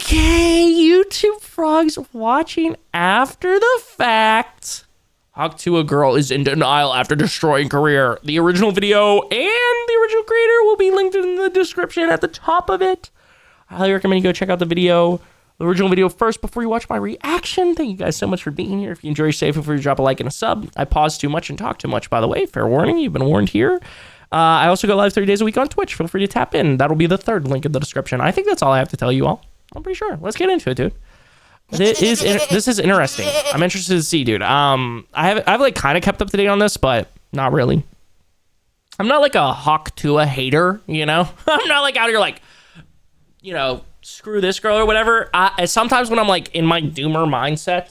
Okay, YouTube frogs watching after the fact. Tuah girl is in denial after destroying career. The original video and the original creator will be linked in the description at the top of it. I highly recommend you go check out the original video first before you watch my reaction. Thank you guys so much for being here. If you enjoy your stay, feel free to drop a like and a sub. I pause too much and talk too much, by the way. Fair warning, you've been warned here. I also go live 30 days a week on Twitch. Feel free to tap in. That'll be the third link in the description. I think that's all I have to tell you all. I'm pretty sure. Let's get into it, dude. This is interesting. I'm interested to see, dude. I've like kind of kept up to date on this, but not really. I'm not like a Tuah hater, you know? I'm not like out here like, you know, screw this girl or whatever. Sometimes when I'm like in my doomer mindset,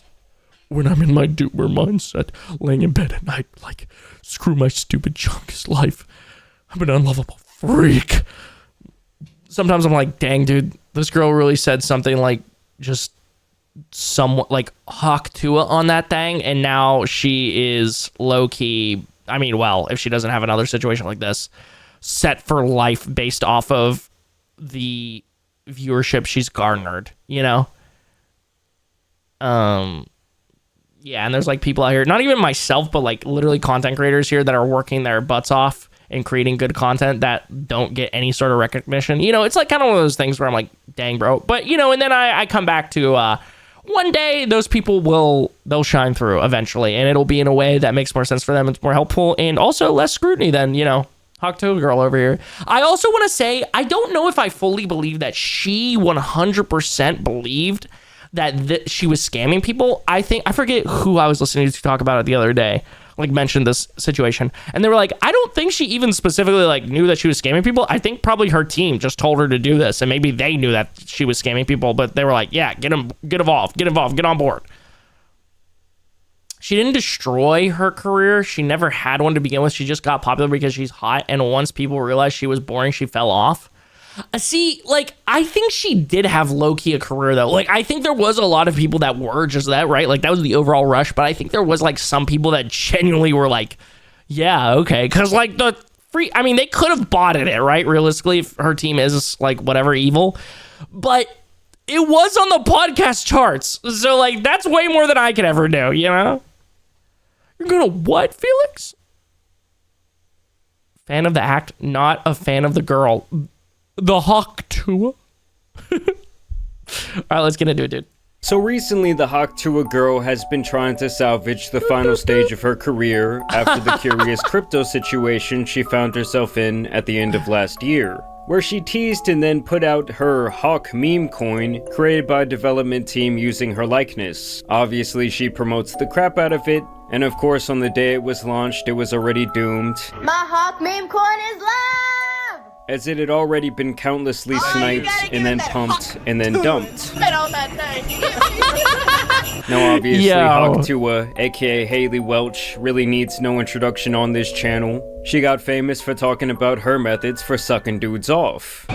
laying in bed at night, like, screw my stupid chunk's life. I'm an unlovable freak. Sometimes I'm like, dang, dude, this girl really said something like just somewhat like Tuah on that thing, and now she is low-key, I mean, well, if she doesn't have another situation like this, set for life based off of the viewership she's garnered, you know? Yeah, and there's like people out here, not even myself, but like literally content creators here that are working their butts off and creating good content that don't get any sort of recognition. You know, it's like kind of one of those things where I'm like, dang, bro. But, you know, and then I come back to one day those people they'll shine through eventually, and it'll be in a way that makes more sense for them. It's more helpful and also less scrutiny than, you know, Tuah girl over here. I also want to say, I don't know if I fully believe that she 100% believed that she was scamming people. I forget who I was listening to talk about it the other day, like mentioned this situation, and they were like, I don't think she even specifically like knew that she was scamming people. I think probably her team just told her to do this, and maybe they knew that she was scamming people, but they were like, yeah, get involved, get on board. She didn't destroy her career. She never had one to begin with. She just got popular because she's hot, and once people realized she was boring, she fell off. See, like, I think she did have low-key a career, though. Like, I think there was a lot of people that were just that, right? Like, that was the overall rush, but I think there was, like, some people that genuinely were like, yeah, okay. Because, like, I mean, they could have bought it, right? Realistically, if her team is, like, whatever, evil. But it was on the podcast charts. So, like, that's way more than I could ever do, you know? You're gonna what, Felix? Fan of the act, not a fan of the girl. The Tuah. All right, let's get into it, dude. So recently, the Tuah girl has been trying to salvage the final stage of her career after the curious crypto situation she found herself in at the end of last year, where she teased and then put out her memecoin created by a development team using her likeness. Obviously, she promotes the crap out of it, and of course, on the day it was launched, it was already doomed. My memecoin is live! As it had already been countlessly sniped, and then pumped, and then dumped. Now obviously, Tuah, aka Haley Welch, really needs no introduction on this channel. She got famous for talking about her methods for sucking dudes off.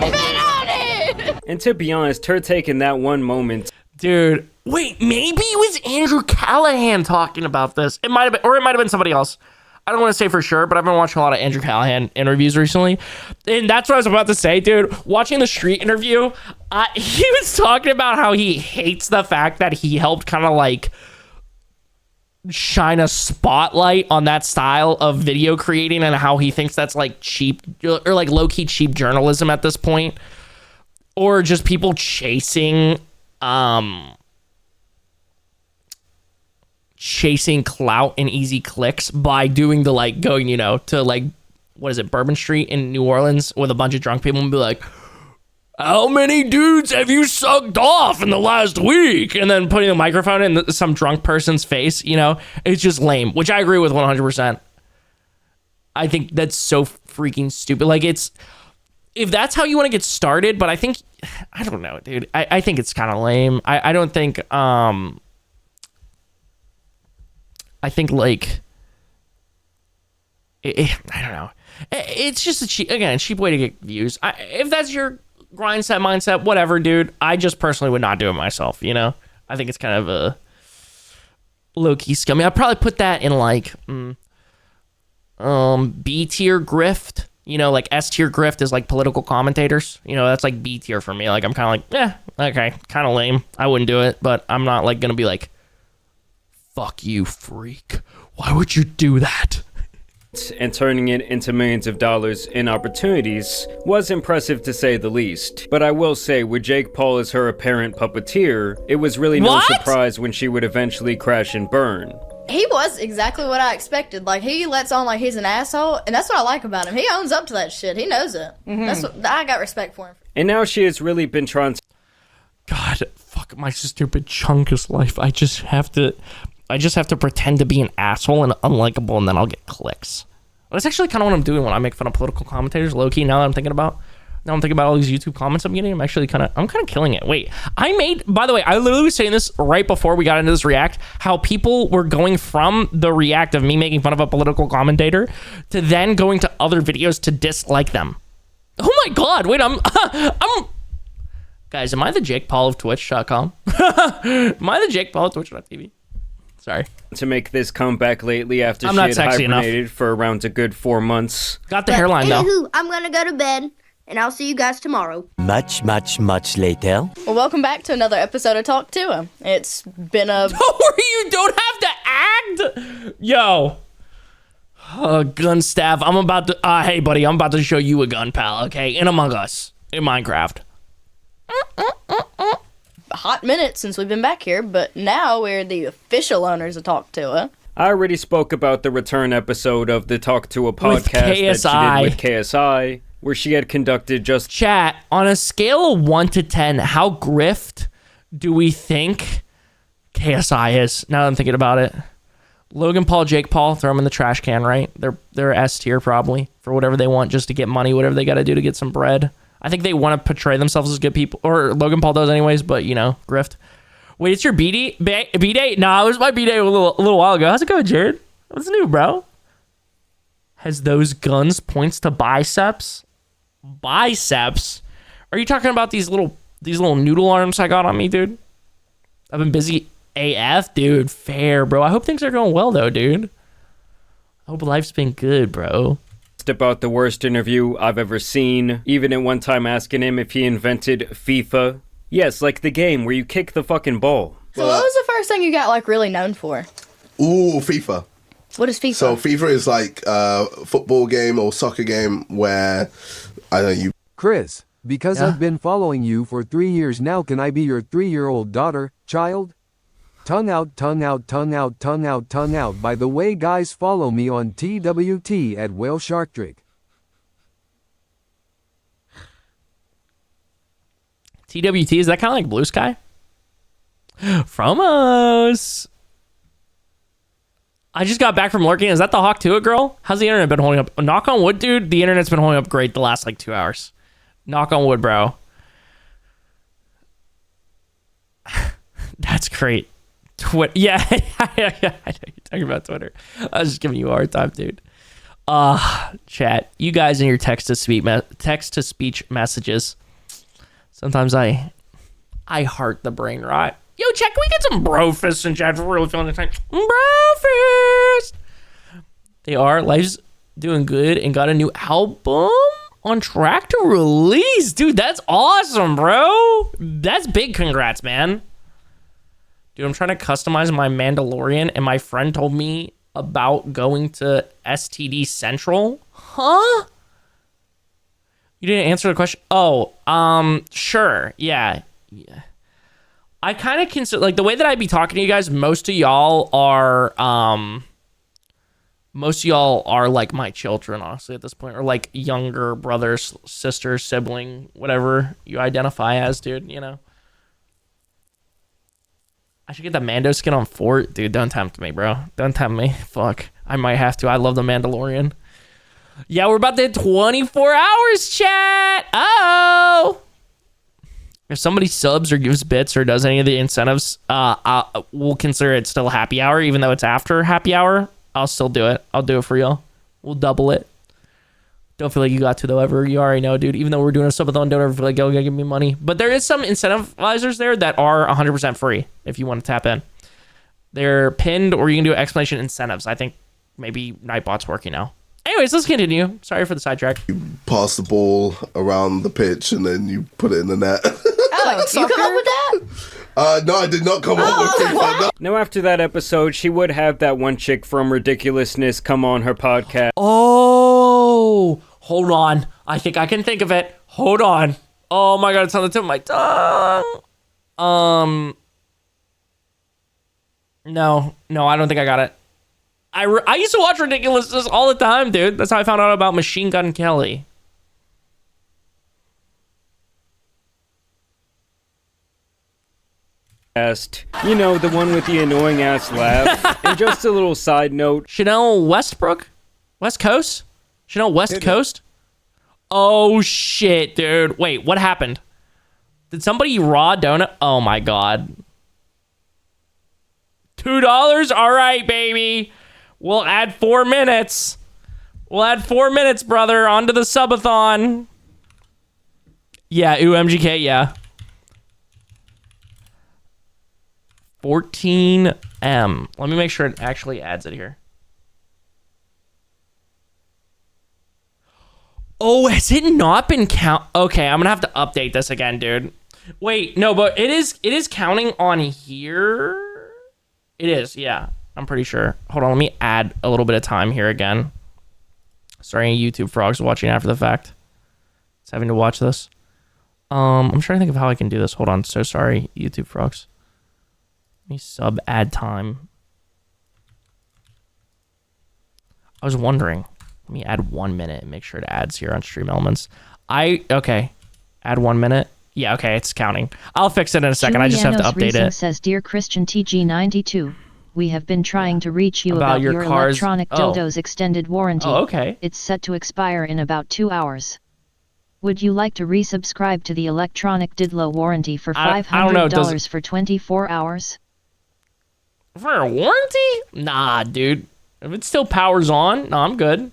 And to be honest, her taking that one moment... Dude, wait, maybe it was Andrew Callahan talking about this. It might have been, or it might have been somebody else. I don't want to say for sure, but I've been watching a lot of Andrew Callahan interviews recently. And that's what I was about to say, dude. Watching the Street interview, he was talking about how he hates the fact that he helped kind of like shine a spotlight on that style of video creating, and how he thinks that's like cheap or like low-key cheap journalism at this point. Or just people chasing clout and easy clicks by doing the like going, you know, to like, what is it, Bourbon Street in New Orleans with a bunch of drunk people and be like, how many dudes have you sucked off in the last week? And then putting the microphone in some drunk person's face, you know, it's just lame, which I agree with 100%. I think that's so freaking stupid. Like, it's, if that's how you want to get started, but I think, I don't know, dude. I think it's kind of lame. I don't think, I think like, I don't know. It's just a cheap way to get views. If that's your grind set mindset, whatever, dude. I just personally would not do it myself, you know? I think it's kind of a low-key scummy. I'd probably put that in like, B tier grift. You know, like S tier grift is like political commentators. You know, that's like B tier for me. Like I'm kind of like, yeah, okay, kind of lame. I wouldn't do it, but I'm not like gonna be like, fuck you, freak. Why would you do that? And turning it into millions of dollars in opportunities was impressive to say the least. But I will say, with Jake Paul as her apparent puppeteer, it was really no surprise when she would eventually crash and burn. He was exactly what I expected. Like, he lets on like he's an asshole, and that's what I like about him. He owns up to that shit. He knows it. That's what I got respect for him. And now she has really been trying to... God, fuck my stupid chunkus life. I just have to pretend to be an asshole and unlikable, and then I'll get clicks. That's actually kind of what I'm doing when I make fun of political commentators, low-key, now that I'm thinking about all these YouTube comments I'm getting. I'm kind of killing it. Wait, by the way, I literally was saying this right before we got into this react, how people were going from the react of me making fun of a political commentator to then going to other videos to dislike them. Oh my God, wait, I'm guys, am I the Jake Paul of Twitch.com? Am I the Jake Paul of Twitch.tv? Sorry. To make this comeback lately after she had hibernated for around a good 4 months. Got the hairline though. Anywho, I'm gonna go to bed, and I'll see you guys tomorrow. Much later. Well, welcome back to another episode of Talk Tuah. It's been a... Don't worry, you don't have to act. Yo. Gun staff. I'm about to... hey, buddy, I'm about to show you a gun, pal, okay? In Among Us. In Minecraft. hot minute since we've been back here, but now we're the official owners of Talk Tuah. I already spoke about the return episode of the Talk Tuah podcast that she did with KSI, where she had conducted just... Chat, on a scale of 1 to 10, how grift do we think KSI is? Now that I'm thinking about it. Logan Paul, Jake Paul, throw them in the trash can, right? They're S tier probably for whatever they want, just to get money, whatever they got to do to get some bread. I think they want to portray themselves as good people, or Logan Paul does anyways, but you know, grift. Wait, it's your B-Day? Nah, it was my B-Day a little while ago. How's it going, Jared? What's new, bro? Has those guns points to biceps? Biceps? Are you talking about these little noodle arms I got on me, dude? I've been busy AF, dude. Fair, bro. I hope things are going well, though, dude. I hope life's been good, bro. About the worst interview I've ever seen, even at one time asking him if he invented FIFA. Yes, like the game where you kick the fucking ball. So what was the first thing you got like really known for? Ooh, FIFA. What is FIFA? So FIFA is like a football game or soccer game where, I don't know, you... Chris, because I've been following you for 3 years now, can I be your 3-year-old daughter, child? Tongue out, tongue out, tongue out, tongue out, tongue out. By the way, guys, follow me on TWT at Whale Shark Trick. TWT, is that kind of like Blue Sky? From us. I just got back from lurking. Is that the Hawk Tuah girl? How's the internet been holding up? Knock on wood, dude. The internet's been holding up great the last like 2 hours. Knock on wood, bro. That's great. Yeah, I know you're talking about Twitter. I was just giving you a hard time, dude. Chat, you guys in your text to speech messages. Sometimes I heart the brain rot. Yo, chat, can we get some brofist in chat for real feeling the time? Brofist. They are. Life's doing good and got a new album on track to release. Dude, that's awesome, bro. That's big congrats, man. Dude, I'm trying to customize my Mandalorian, and my friend told me about going to STD Central. Huh? You didn't answer the question? Oh, sure. Yeah. I kind of consider, like, the way that I be talking to you guys, most of y'all are like my children, honestly, at this point, or like younger brothers, sisters, sibling, whatever you identify as, dude, you know? I should get the Mando skin on Fort. Dude, don't tempt me, bro. Don't tempt me. Fuck. I might have to. I love the Mandalorian. Yeah, we're about to hit 24 hours, chat. Oh. If somebody subs or gives bits or does any of the incentives, we'll consider it still happy hour, even though it's after happy hour. I'll still do it. I'll do it for y'all. We'll double it. Don't feel like you got to, though, ever. You already know, dude. Even though we're doing a subathon, don't ever feel like, yo, gotta give me money. But there is some incentivizers there that are 100% free if you want to tap in. They're pinned, or you can do explanation incentives. I think maybe Nightbot's working now. Anyways, let's continue. Sorry for the sidetrack. Pass the ball around the pitch and then you put it in the net. Alex, you come up with that? No, I did not come up with FIFA. No. Now, after that episode, she would have that one chick from Ridiculousness come on her podcast. Oh, hold on. I think I can think of it. Hold on. Oh my god, it's on the tip of my tongue. No, I don't think I got it. I used to watch Ridiculousness all the time, dude. That's how I found out about Machine Gun Kelly. You know, the one with the annoying ass laugh. And just a little side note. Chanel Westbrook? West Coast? Chanel West Coast? Oh shit, dude. Wait, what happened? Did somebody raw donut? Oh my god. $2? All right, baby. We'll add 4 minutes. We'll add 4 minutes, brother, onto the subathon. Yeah, MGK, yeah. 14M. Let me make sure it actually adds it here. Oh, has it not been count? Okay, I'm gonna have to update this again, dude. Wait, no, but it is counting on here. It is, yeah. I'm pretty sure. Hold on, let me add a little bit of time here again. Sorry, YouTube frogs watching after the fact. It's having to watch this. I'm trying to think of how I can do this. Hold on, so sorry, YouTube frogs. Let me sub add time. I was wondering. Let me add 1 minute and make sure it adds here on Stream Elements. Okay. Add 1 minute. Yeah, okay, it's counting. I'll fix it in a second. I just have to update it. Says, Dear ChristianTG92, we have been trying to reach you about about your car's... electronic dildos extended warranty. Oh, okay. It's set to expire in about 2 hours. Would you like to resubscribe to the electronic dildo warranty for $500 for 24 hours? For a warranty? Nah, dude. If it still powers on, no, I'm good.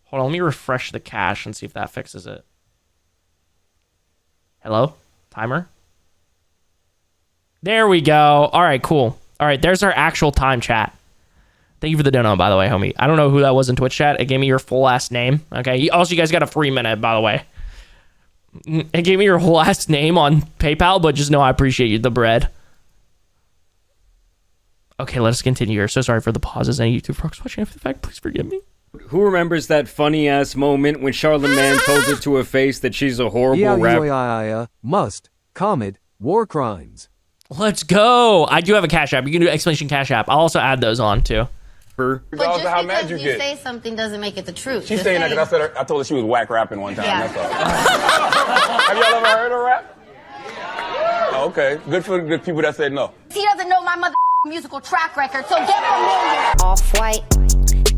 Hold on, let me refresh the cache and see if that fixes it. Hello? Timer? There we go. All right, cool. All right, there's our actual time chat. Thank you for the dono, by the way, homie. I don't know who that was in Twitch chat. It gave me your full last name. Okay. Also, you guys got a free minute, by the way. It gave me your whole last name on PayPal, but just know I appreciate you, the bread. Okay, let us continue here. So sorry for the pauses. Any YouTube folks watching after the fact, please forgive me. Who remembers that funny-ass moment when Charlemagne told her to her face that she's a horrible rapper? Must. Comet. War crimes. Let's go. I do have a Cash App. You can do exclamation Cash App. I'll also add those on, too. But just because you say something doesn't make it the truth. She's saying that because I told her she was whack rapping one time. Yeah. That's all. Have y'all ever heard her rap? Oh, okay. Good for the people that said no. He doesn't know my mother musical track record, so get familiar. Off-white,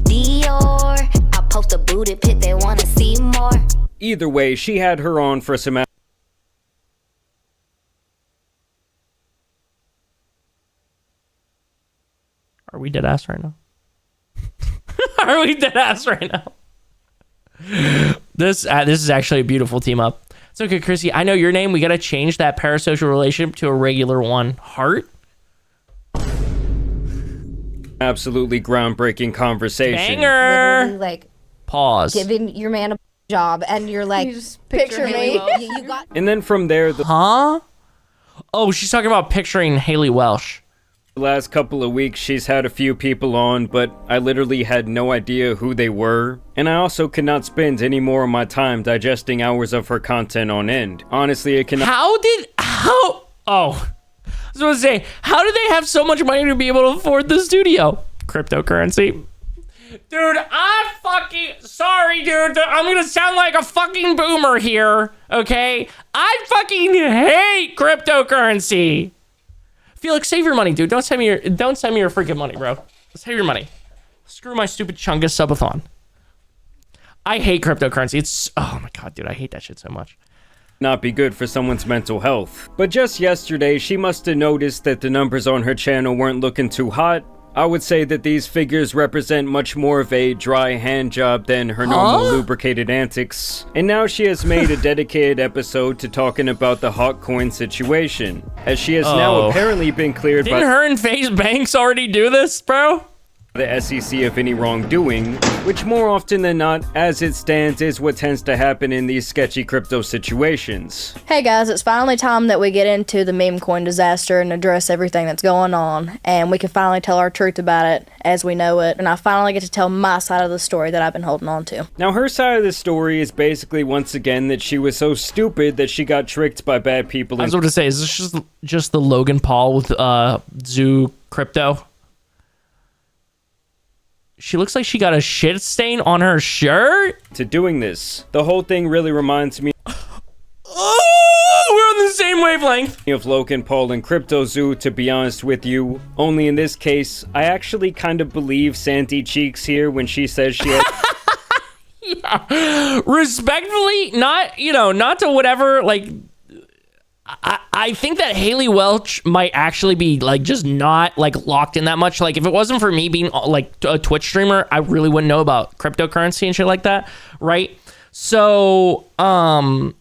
Dior. I'll post a booty pic, they want to see more. Either way, she had her on for some... Are we dead ass right now? Are we dead ass right now? This is actually a beautiful team up. It's okay, Chrissy. I know your name. We got to change that parasocial relationship to a regular one. Heart? Absolutely groundbreaking conversation. Banger! Like, pause. Giving your man a job, and you're like, just picture me. you got. And then from there, the Oh, she's talking about picturing Haley Welsh. last couple of weeks, she's had a few people on, but I literally had no idea who they were. And I also could not spend any more of my time digesting hours of her content on end. Honestly, it cannot. Oh. I was going to say, how did they have so much money to be able to afford the studio? Cryptocurrency. Dude, sorry, dude. I'm going to sound like a fucking boomer here, okay? I fucking hate cryptocurrency. Felix, save your money, dude. Don't send me your freaking money, bro. Save your money. Screw my stupid Chungus subathon. I hate cryptocurrency. It's, oh my God, dude. I hate that shit so much. Not be good for someone's mental health. But just yesterday, she must have noticed that the numbers on her channel weren't looking too hot. I would say that these figures represent much more of a dry hand job than her normal lubricated antics. And now she has made a dedicated episode to talking about the hot coin situation, as she has now apparently been cleared by— Didn't her and FaZe Banks already do this, bro? the SEC of any wrongdoing, which more often than not, as it stands, is what tends to happen in these sketchy crypto situations. Hey guys, it's finally time that we get into the meme coin disaster and address everything that's going on, and we can finally tell our truth about it as we know it, and I finally get to tell my side of the story that I've been holding on to. Now her side of the story is basically once again that she was so stupid that she got tricked by bad people. I was about to say, is this just the Logan Paul with Zoo Crypto? She looks like she got a shit stain on her shirt. To doing this, the whole thing really reminds me oh, we're on the same wavelength of Logan Paul and Crypto Zoo, to be honest with you. Only in this case, I actually kind of believe Sandy Cheeks here when she says she had yeah. Respectfully, not to whatever, like, I think that Haley Welch might actually be like just not like locked in that much. Like if it wasn't for me being like a Twitch streamer, I really wouldn't know about cryptocurrency and shit like that, right? So I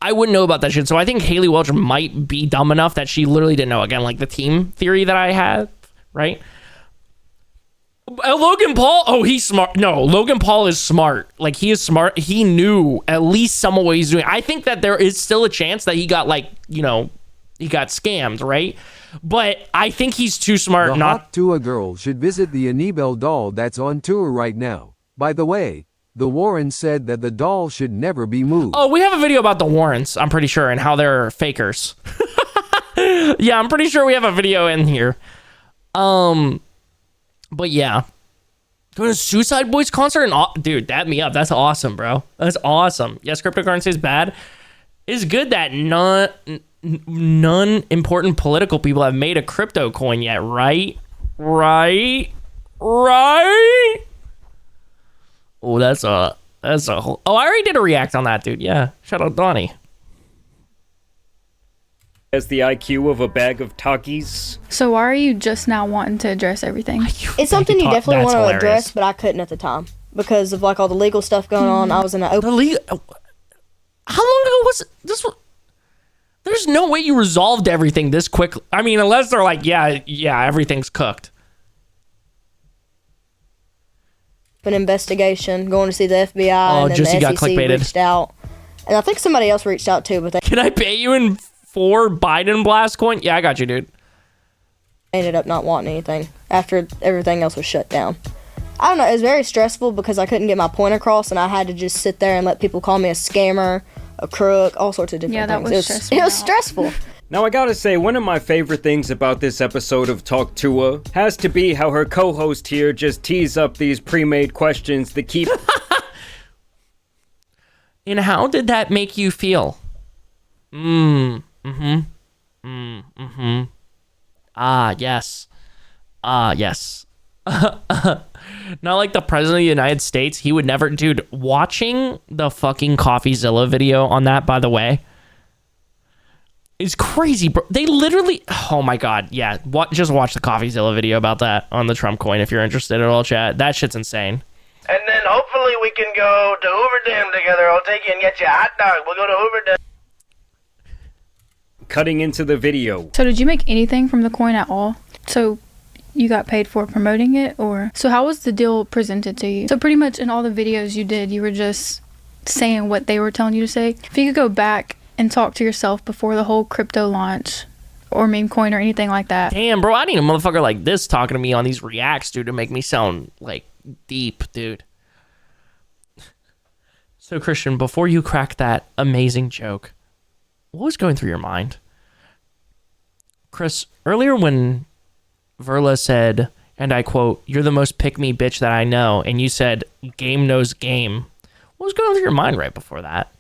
wouldn't know about that shit. So I think Haley Welch might be dumb enough that she literally didn't know. Again, like the team theory that I had, right? Logan Paul, oh, he's smart. No, Logan Paul is smart. Like, he is smart. He knew at least some of what he's doing. I think that there is still a chance that he got, like, he got scammed, right? But I think he's too smart not... hot Tuah girl should visit the Annabelle doll that's on tour right now. By the way, the Warrens said that the doll should never be moved. Oh, we have a video about the Warrens, I'm pretty sure, and how they're fakers. Yeah, I'm pretty sure we have a video in here. But yeah, go to Suicide Boys concert and dude, dab me up. That's awesome, bro. That's awesome. Yes, cryptocurrency is bad. It's good that none important political people have made a crypto coin yet, right? Right? Oh, that's a whole. Oh, I already did a react on that, dude. Yeah, shout out Donnie. Has the IQ of a bag of Takis. So why are you just now wanting to address everything? It's something you definitely want to address, but I couldn't at the time because of like all the legal stuff going on. I was in an open. How long ago was this? There's no way you resolved everything this quick. I mean, unless they're like, yeah, everything's cooked. An investigation, going to see the FBI, and then Jussie the got SEC clickbaited. reached out, and I think somebody else reached out too. But they Can I pay you in 4 Biden blast coin? Yeah, I got you, dude. ended up not wanting anything after everything else was shut down. I don't know, it was very stressful because I couldn't get my point across and I had to just sit there and let people call me a scammer, a crook, all sorts of different things. It was stressful. Now I gotta say, one of my favorite things about this episode of Talk Tuah has to be how her co-host here just tees up these pre-made questions that keep... And how did that make you feel? Ah, yes. Not like the president of the United States. He would never... Dude, watching the fucking CoffeeZilla video on that, by the way, is crazy, bro. They literally... Oh, my God. Yeah. Just watch the CoffeeZilla video about that on the Trump coin if you're interested at all, chat. That shit's insane. And then hopefully we can go to Hoover Dam together. I'll take you and get you a hot dog. We'll go to Hoover Dam. Cutting into the video. So did you make anything from the coin at all? So you got paid for promoting it, or... So how was the deal presented to you? So pretty much in all the videos you did, you were just saying what they were telling you to say. If you could go back and talk to yourself before the whole crypto launch or meme coin or anything like that. Damn, bro, I need a motherfucker like this talking to me on these reacts, dude, to make me sound like deep, dude. So, Christian, before you crack that amazing joke, what was going through your mind? Chris, earlier when Verla said, and I quote, "You're the most pick-me bitch that I know," and you said, "Game knows game," what was going through your mind right before that?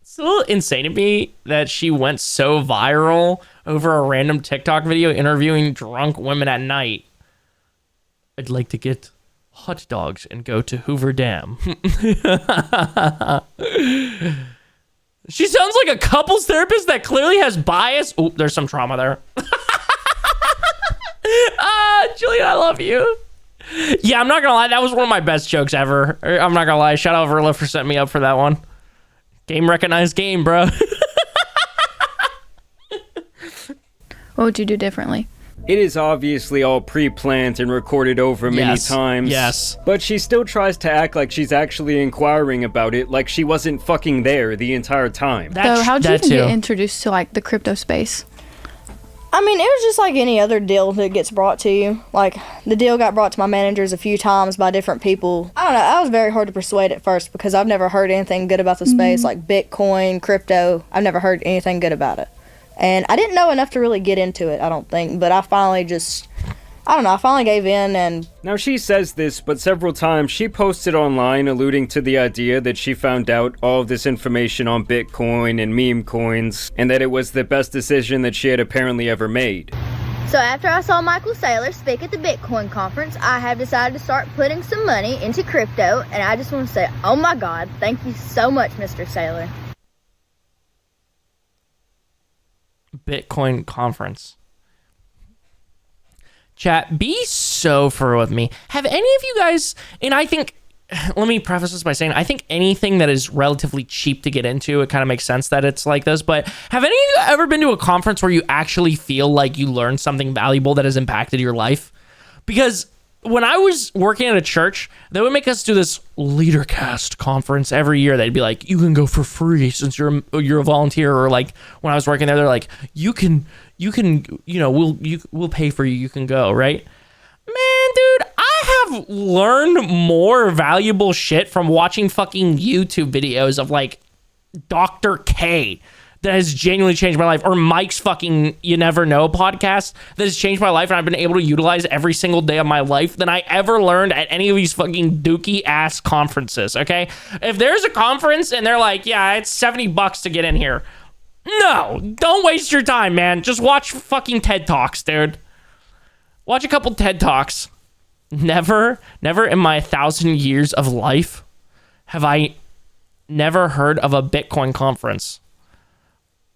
It's a little insane to me that she went so viral over a random TikTok video interviewing drunk women at night. I'd like to get hot dogs and go to Hoover Dam. She sounds like a couples therapist that clearly has bias. Oh, there's some trauma there. Julian, I love you. Yeah, I'm not gonna lie, that was one of my best jokes ever. I'm not gonna lie, shout out Verla for setting me up for that one. Game recognized game, bro. What would you do differently? It is obviously all pre-planned and recorded over many times. Yes. But she still tries to act like she's actually inquiring about it, like she wasn't fucking there the entire time. So how'd you even get introduced to like the crypto space? I mean, it was just like any other deal that gets brought to you. Like, the deal got brought to my managers a few times by different people. I don't know, I was very hard to persuade at first because I've never heard anything good about the space, like Bitcoin, crypto. I've never heard anything good about it. And I didn't know enough to really get into it, I don't think. But I finally I finally gave in and... Now she says this, but several times she posted online alluding to the idea that she found out all of this information on Bitcoin and meme coins, and that it was the best decision that she had apparently ever made. So after I saw Michael Saylor speak at the Bitcoin conference, I have decided to start putting some money into crypto, and I just want to say, oh my God, thank you so much, Mr. Saylor. Bitcoin conference. Chat, be so for real with me. Have any of you guys, and I think, let me preface this by saying, I think anything that is relatively cheap to get into, it kind of makes sense that it's like this, but have any of you ever been to a conference where you actually feel like you learned something valuable that has impacted your life? Because when I was working at a church, they would make us do this LeaderCast conference every year. They'd be like, you can go for free since you're a volunteer. Or like when I was working there, they're like, you can, we'll pay for you. You can go, right? Man, dude, I have learned more valuable shit from watching fucking YouTube videos of like Dr. K that has genuinely changed my life, or Mike's fucking You Never Know podcast that has changed my life and I've been able to utilize every single day of my life than I ever learned at any of these fucking dookie ass conferences, okay? If there's a conference and they're like, yeah, it's $70 to get in here. No, don't waste your time, man. Just watch fucking TED Talks, dude. Watch a couple TED Talks. Never in my 1,000 years of life have I never heard of a Bitcoin conference.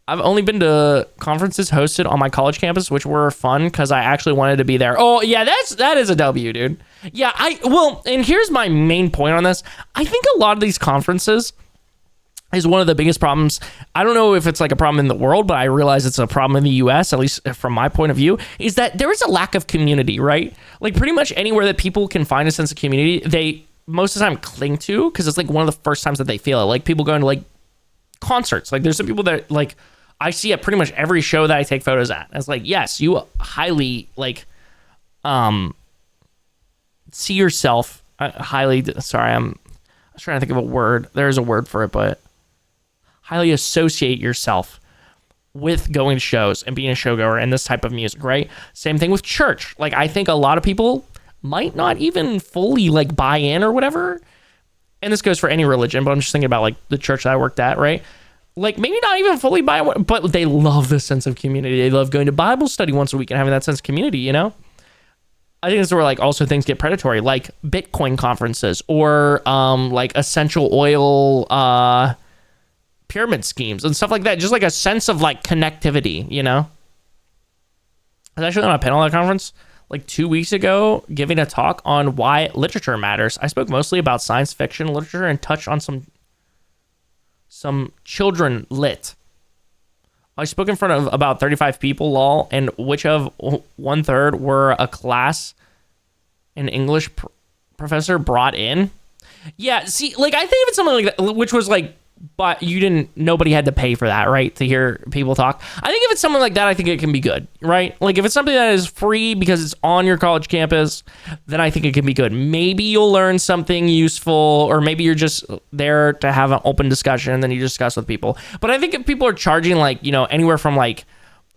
I've only been to conferences hosted on my college campus, which were fun because I actually wanted to be there. Oh, yeah, that is a W, dude. Yeah, and here's my main point on this. I think a lot of these conferences is one of the biggest problems. I don't know if it's like a problem in the world, but I realize it's a problem in the US, at least from my point of view, is that there is a lack of community, right? Like pretty much anywhere that people can find a sense of community, they most of the time cling to because it's like one of the first times that they feel it. Like people going to like concerts. Like there's some people that like I see at pretty much every show that I take photos at. It's like, yes, you highly like see yourself highly. Sorry, I was trying to think of a word. There's a word for it, but highly associate yourself with going to shows and being a showgoer and this type of music, right? Same thing with church. Like I think a lot of people might not even fully like buy in or whatever. And this goes for any religion, but I'm just thinking about like the church that I worked at, right? Like maybe not even fully buy in, but they love the sense of community. They love going to Bible study once a week and having that sense of community, you know? I think that's where like also things get predatory, like Bitcoin conferences or like essential oil pyramid schemes and stuff like that. Just like a sense of like connectivity, you know? I was actually on a panel at a conference like 2 weeks ago giving a talk on why literature matters. I spoke mostly about science fiction literature and touched on some children lit. I spoke in front of about 35 people, lol, and which of 1/3 were a class an English professor brought in. Yeah, see, like I think if it's something like that, which was like, but nobody had to pay for that, right? To hear people talk. I think if it's something like that, I think it can be good, right? Like if it's something that is free because it's on your college campus, then I think it can be good. Maybe you'll learn something useful, or maybe you're just there to have an open discussion and then you discuss with people. But I think if people are charging like, you know, anywhere from like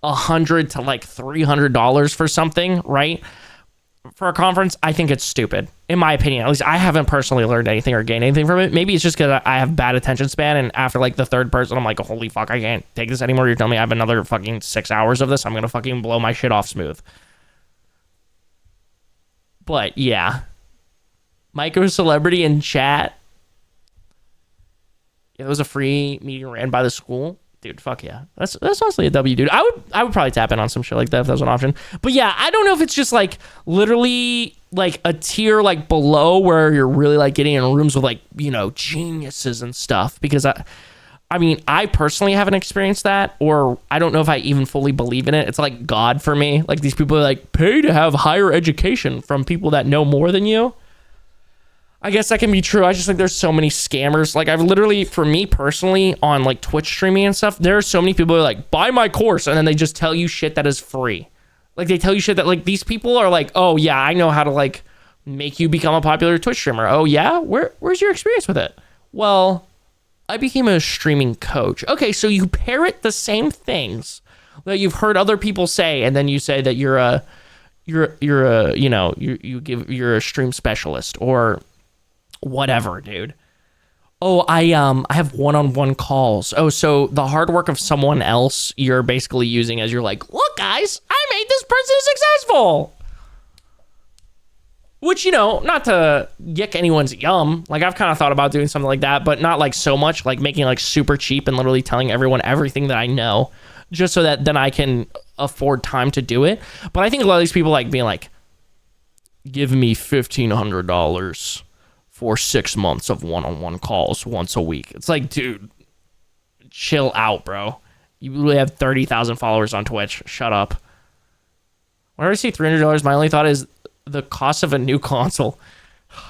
$100 to like $300 for something, right? For a conference, I think it's stupid, in my opinion. At least I haven't personally learned anything or gained anything from it. Maybe it's just because I have bad attention span, and after like the third person, I'm like, holy fuck, I can't take this anymore. You're telling me I have another fucking 6 hours of this? I'm gonna fucking blow my shit off smooth. But yeah, micro celebrity in chat. It was a free meeting ran by the school. dude, fuck yeah. That's honestly a W, dude. I would probably tap in on some shit like that if that was an option. But yeah, I don't know if it's just like literally like a tier like below where you're really like getting in rooms with like, you know, geniuses and stuff, because I mean, I personally haven't experienced that, or I don't know if I even fully believe in it. It's like God for me. Like these people are like, pay to have higher education from people that know more than you. I guess that can be true. I just think there's so many scammers. Like I've literally, for me personally, on like Twitch streaming and stuff, there are so many people who are like, buy my course, and then they just tell you shit that is free. Like they tell you shit that like these people are like, oh yeah, I know how to like make you become a popular Twitch streamer. Oh yeah? Where's your experience with it? Well, I became a streaming coach. Okay, so you parrot the same things that you've heard other people say, and then you say that you're a you're a stream specialist or whatever, dude. Oh, I have one-on-one calls. Oh, so the hard work of someone else you're basically using as you're like, look guys, I made this person successful. Which, you know, not to yick anyone's yum. Like, I've kind of thought about doing something like that, but not like so much, like making like super cheap and literally telling everyone everything that I know, just so that then I can afford time to do it. But I think a lot of these people like being like, give me $1,500 for 6 months of one-on-one calls once a week. It's like, dude, chill out, bro. You really have 30,000 followers on Twitch. Shut up. Whenever I see $300, my only thought is the cost of a new console.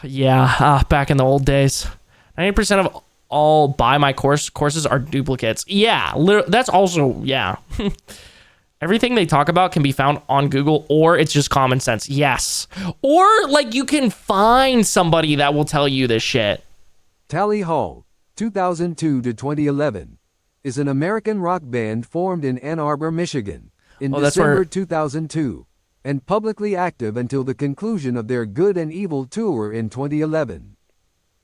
Yeah, back in the old days. 90% of all buy my courses are duplicates. Yeah, that's also, yeah. Everything they talk about can be found on Google, or it's just common sense. Yes. Or like you can find somebody that will tell you this shit. Tally Hall, 2002 to 2011, is an American rock band formed in Ann Arbor, Michigan in December 2002. And publicly active until the conclusion of their Good and Evil tour in 2011.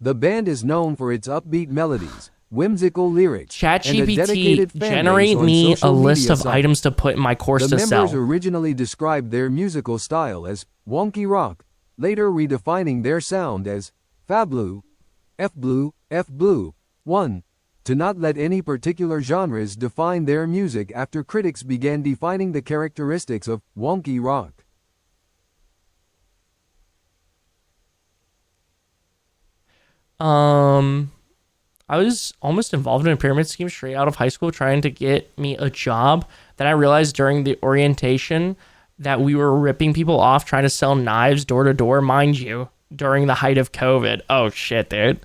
The band is known for its upbeat melodies, whimsical lyrics, ChatGPT, generate me a list of items to put in my course to sell. The members originally described their musical style as wonky rock, later redefining their sound as Fablu, F-Blue, F-Blue. 1. To not let any particular genres define their music after critics began defining the characteristics of wonky rock. I was almost involved in a pyramid scheme straight out of high school trying to get me a job. Then I realized during the orientation that we were ripping people off trying to sell knives door to door, mind you, during the height of COVID. Oh shit, dude.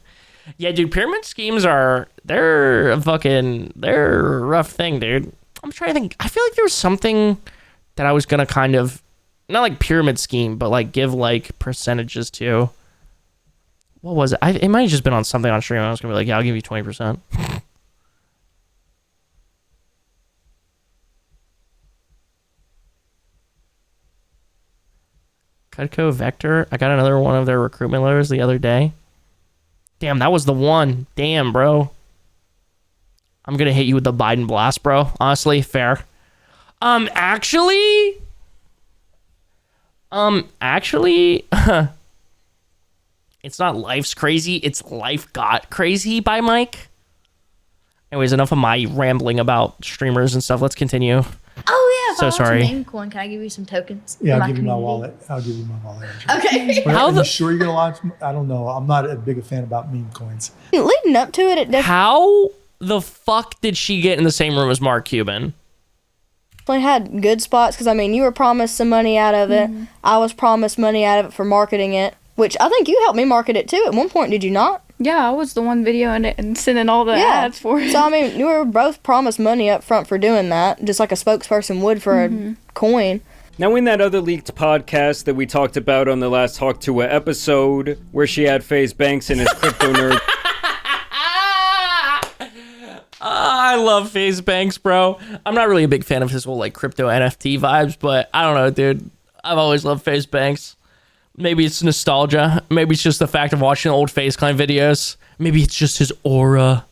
Yeah, dude, pyramid schemes they're a rough thing, dude. I'm trying to think. I feel like there was something that I was going to kind of, not like pyramid scheme, but like give like percentages to. What was it? It might have just been on something on stream. I was going to be like, yeah, I'll give you 20%. Cutco Vector. I got another one of their recruitment letters the other day. Damn, that was the one. Damn, bro. I'm going to hit you with the Biden blast, bro. Honestly, fair. Actually, it's not Life's Crazy, it's Life Got Crazy by Mike. Anyways, enough of my rambling about streamers and stuff. Let's continue. Oh yeah, so sorry. Memecoin, can I give you some tokens? Yeah, I'll give you my wallet. I'll give you my wallet. Okay. Are you sure you're gonna launch? I don't know. I'm not a big fan about meme coins. Leading up to it, how the fuck did she get in the same room as Mark Cuban? definitely had good spots because I mean, you were promised some money out of it. Mm-hmm. I was promised money out of it for marketing it, which I think you helped me market it too at one point. Did you not? Yeah, I was the one videoing it and sending all the ads for it. So, I mean, you were both promised money up front for doing that, just like a spokesperson would for a coin. Now, in that other leaked podcast that we talked about on the last Talk Tuah episode, where she had FaZe Banks and his crypto nerd. I love FaZe Banks, bro. I'm not really a big fan of his whole like crypto NFT vibes, but I don't know, dude. I've always loved FaZe Banks. Maybe it's nostalgia. Maybe it's just the fact of watching old FaZe Clan videos. Maybe it's just his aura.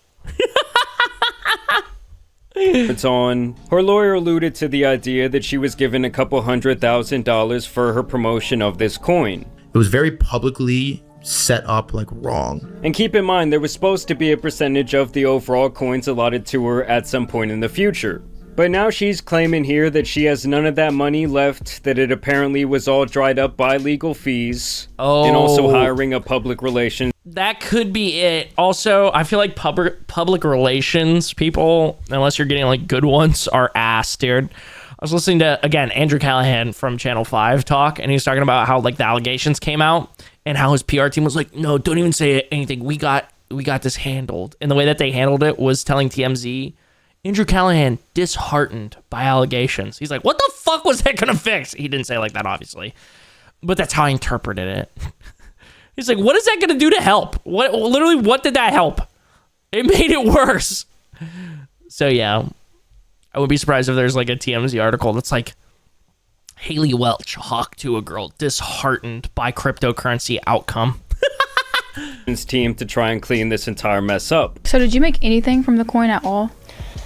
It's on. Her lawyer alluded to the idea that she was given $200,000 for her promotion of this coin. It was very publicly set up like wrong. And keep in mind, there was supposed to be a percentage of the overall coins allotted to her at some point in the future. But now she's claiming here that she has none of that money left, that it apparently was all dried up by legal fees, and also hiring a public relations. That could be it. Also, I feel like public relations people, unless you're getting like good ones, are ass, dude. I was listening to, again, Andrew Callahan from Channel 5 talk, and he was talking about how like the allegations came out and how his PR team was like, no, don't even say anything. We got this handled. And the way that they handled it was telling TMZ, Andrew Callahan disheartened by allegations. He's like, what the fuck was that gonna fix? He didn't say it like that, obviously, but that's how I interpreted it. He's like, what is that gonna do to help? What did that help? It made it worse. So yeah, I would be surprised if there's like a TMZ article that's like, Haley Welch, hawk to a girl, disheartened by cryptocurrency outcome. Team to try and clean this entire mess up. So did you make anything from the coin at all?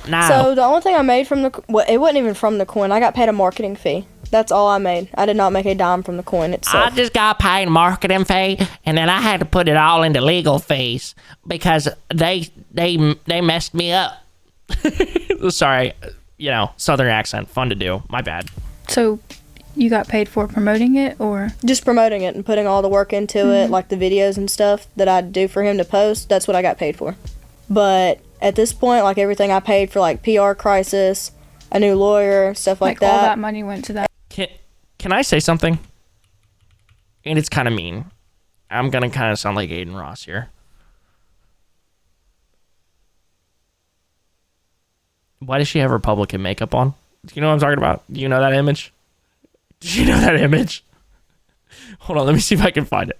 No. So the only thing I made from it wasn't even from the coin. I got paid a marketing fee. That's all I made. I did not make a dime from the coin itself. I just got paid marketing fee, and then I had to put it all into legal fees because they messed me up. Sorry, Southern accent, fun to do. My bad. So you got paid for promoting it, or just promoting it and putting all the work into it, like the videos and stuff that I do for him to post? That's what I got paid for. But at this point, like everything I paid for, like PR crisis, a new lawyer, stuff like that. All that money went to that. Can I say something? And it's kind of mean. I'm gonna kind of sound like Aiden Ross here. Why does she have Republican makeup on? Do you know what I'm talking about? Do you know that image? Do you know that image? Hold on, let me see if I can find it.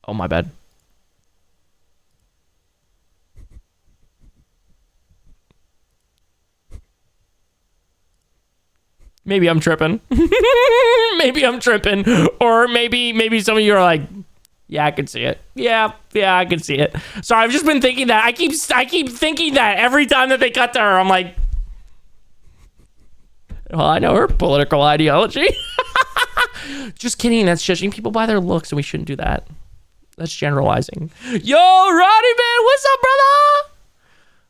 Oh, my bad. Maybe I'm tripping. Maybe I'm tripping. Or maybe some of you are like, yeah, I can see it. Yeah, I can see it. Sorry, I've just been thinking that. I keep thinking that every time that they cut to her. I'm like, well, I know her political ideology. Just kidding. That's judging people by their looks, and we shouldn't do that. That's generalizing. Yo, Roddy, man, what's up, brother?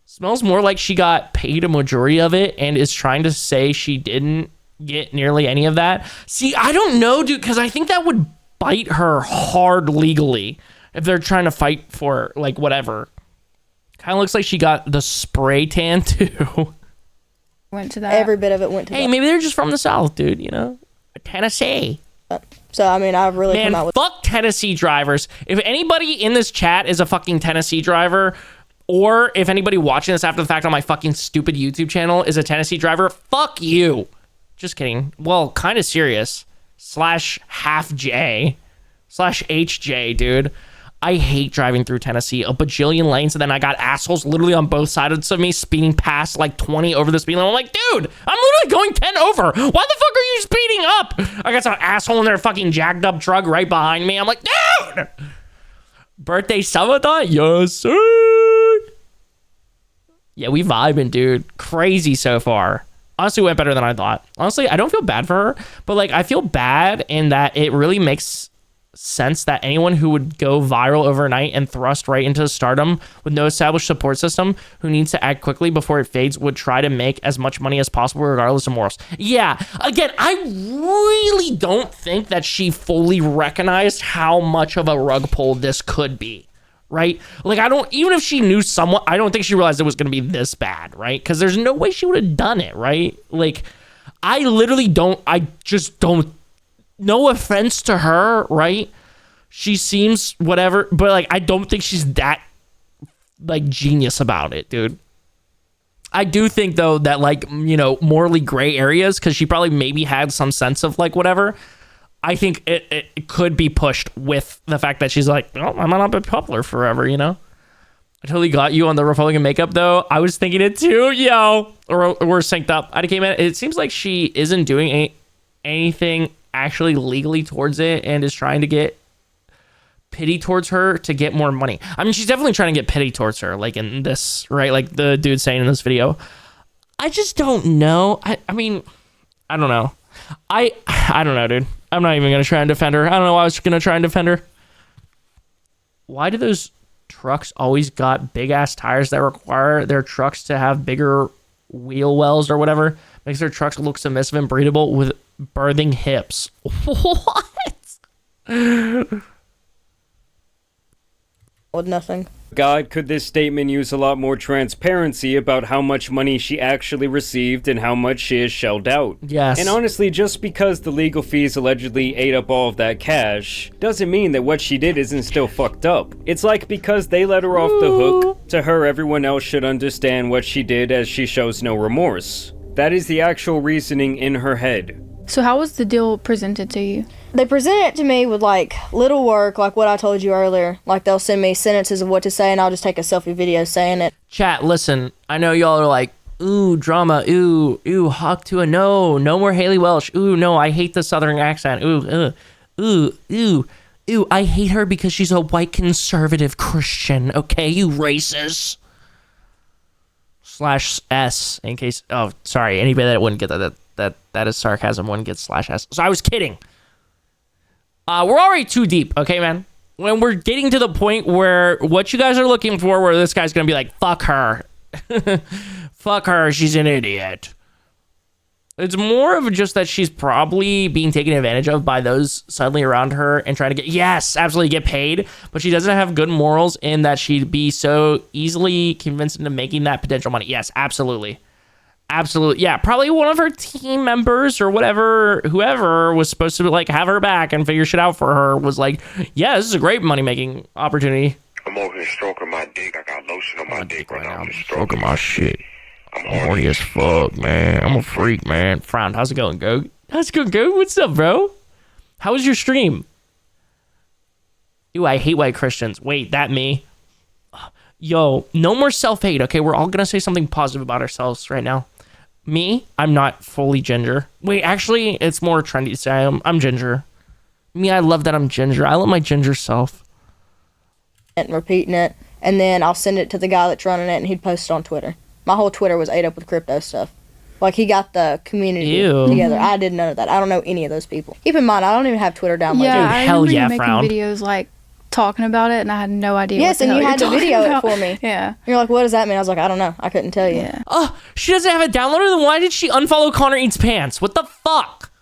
Smells more like she got paid a majority of it and is trying to say she didn't get nearly any of that. See, I don't know, dude, because I think that would bite her hard legally if they're trying to fight for, like, whatever. Kind of looks like she got the spray tan, too. Went to that. Every bit of it went to that. Hey, maybe they're just from the South, dude, Tennessee. So, I mean, I've really come out with... fuck Tennessee drivers. If anybody in this chat is a fucking Tennessee driver, or if anybody watching this after the fact on my fucking stupid YouTube channel is a Tennessee driver, fuck you. Just kidding. Well, kind of serious. /half J/HJ, dude. I hate driving through Tennessee. A bajillion lanes, and then I got assholes literally on both sides of me speeding past like 20 over the speed limit. I'm like, dude, I'm literally going 10 over. Why the fuck are you speeding up? I got some asshole in their fucking jacked up truck right behind me. I'm like, dude! Birthday summertime? Yes, sir. Yeah, we vibing, dude. Crazy so far. Honestly, went better than I thought. Honestly, I don't feel bad for her, but like I feel bad in that it really makes sense that anyone who would go viral overnight and thrust right into stardom with no established support system, who needs to act quickly before it fades, would try to make as much money as possible regardless of morals. Yeah, again, I really don't think that she fully recognized how much of a rug pull this could be, right? Like, even if she knew somewhat, I don't think she realized it was going to be this bad, right? Because there's no way she would have done it, right? Like, I just don't. No offense to her, right? She seems whatever, but like I don't think she's that like genius about it, dude. I do think though that like, morally gray areas, because she probably maybe had some sense of like whatever. I think it could be pushed with the fact that she's like, well, I'm not be popular forever, I totally got you on the Republican makeup though. I was thinking it too, yo. Or we're synced up. I came in. It seems like she isn't doing anything actually legally towards it and is trying to get pity towards her to get more money. I mean, she's definitely trying to get pity towards her, like in this, right? Like the dude saying in this video. I just don't know. I mean, I don't know. I don't know, dude. I'm not even gonna try and defend her. I don't know why I was gonna try and defend her. Why do those trucks always got big ass tires that require their trucks to have bigger wheel wells or whatever? Makes their trucks look submissive and breathable with birthing hips. What? With nothing. God, could this statement use a lot more transparency about how much money she actually received and how much she has shelled out? Yes. And honestly, just because the legal fees allegedly ate up all of that cash, doesn't mean that what she did isn't still fucked up. It's like because they let her off the hook, to her everyone else should understand what she did as she shows no remorse. That is the actual reasoning in her head. So how was the deal presented to you? They present it to me with like little work, like what I told you earlier. Like they'll send me sentences of what to say and I'll just take a selfie video saying it. Chat, listen, I know y'all are like, ooh, drama, ooh, Hawk Tuah, no more Haley Welsh, ooh, no, I hate the southern accent, ooh, I hate her because she's a white conservative Christian, okay, you racist. /S, in case, oh, sorry, anybody that wouldn't get that is sarcasm, wouldn't get /S. So I was kidding. We're already too deep, okay, man? When we're getting to the point where what you guys are looking for, where this guy's gonna be like, fuck her. Fuck her, she's an idiot. It's more of just that she's probably being taken advantage of by those suddenly around her and trying to get, yes, absolutely get paid, but she doesn't have good morals in that she'd be so easily convinced into making that potential money. Yes, absolutely. Absolutely. Yeah, probably one of her team members or whatever, whoever was supposed to like have her back and figure shit out for her was like, yeah, this is a great money-making opportunity. I'm over here stroking my dick. I got lotion on my dick right now. I'm just stroking my shit. I'm horny as fuck, man. I'm a freak, man. Frown, how's it going, Goat? How's it going, Goat? What's up, bro? How was your stream? Ooh, I hate white Christians. Wait, that me? Yo, no more self-hate, okay? We're all gonna say something positive about ourselves right now. Me, I'm not fully ginger. Wait, actually, it's more trendy to say I'm ginger. Me, I love that I'm ginger. I love my ginger self. And repeating it, and then I'll send it to the guy that's running it, and he'd post it on Twitter. My whole Twitter was ate up with crypto stuff. Like, he got the community together. I did none of that. I don't know any of those people. Keep in mind, I don't even have Twitter downloaded. Yeah, I remember you making videos, like, talking about it, and I had no idea yes, what the and hell you had to video it for me. Yeah. You're like, what does that mean? I was like, I don't know. I couldn't tell you. Yeah. Oh, she doesn't have it downloaded? Then why did she unfollow Connor Eats Pants? What the fuck?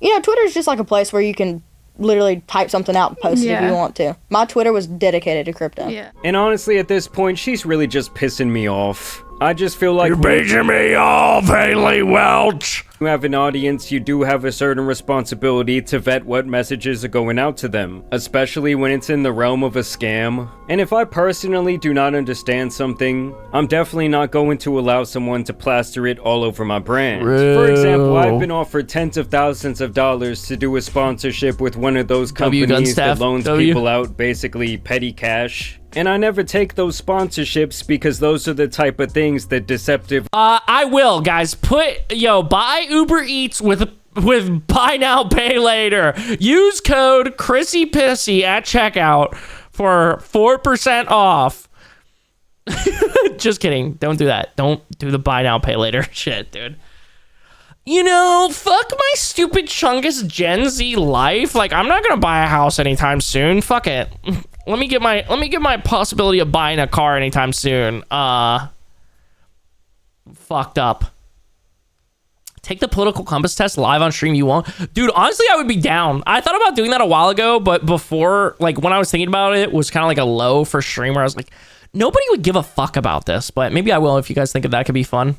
You know, Twitter is just like a place where you can literally type something out and post it if you want to. My Twitter was dedicated to crypto. Yeah. And honestly, at this point, she's really just pissing me off. I just feel like you're pissing me off, Haley Welch. You have an audience, you do have a certain responsibility to vet what messages are going out to them, especially when it's in the realm of a scam. And if I personally do not understand something, I'm definitely not going to allow someone to plaster it all over my brand. For example, I've been offered tens of thousands of dollars to do a sponsorship with one of those companies that loans people out basically petty cash. And I never take those sponsorships because those are the type of things that deceptive. I will, guys. Buy Uber Eats with buy now, pay later. Use code ChristyPissy at checkout for 4% off. Just kidding. Don't do that. Don't do the buy now, pay later shit, dude. You know, fuck my stupid Chungus Gen Z life. Like, I'm not gonna buy a house anytime soon. Fuck it. Let me get my possibility of buying a car anytime soon. Fucked up. Take the political compass test live on stream, you won't? Dude, honestly, I would be down. I thought about doing that a while ago, but before, like, when I was thinking about it, was kind of like a low for stream where I was like, nobody would give a fuck about this, but maybe I will if you guys think that could be fun.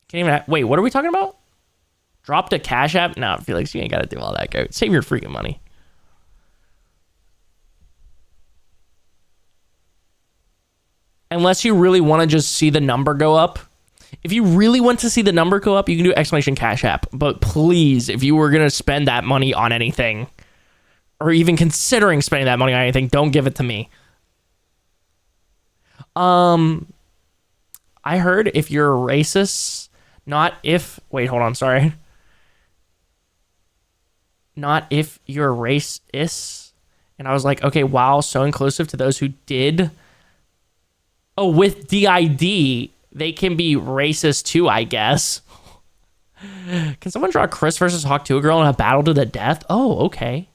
Can't even wait, what are we talking about? Dropped a Cash App? No, Felix, you ain't got to do all that, Goat. Save your freaking money. Unless you really want to just see the number go up. If you really want to see the number go up, you can do exclamation Cash App. But please, if you were going to spend that money on anything, or even considering spending that money on anything, don't give it to me. I heard if you're a racist, not if... Wait, hold on, sorry. not if you're racist. And I was like, okay, wow, so inclusive to those who did. Oh, with DID, they can be racist too, I guess. Can someone draw Chris versus Hawk Tuah Girl in a battle to the death? Oh, okay.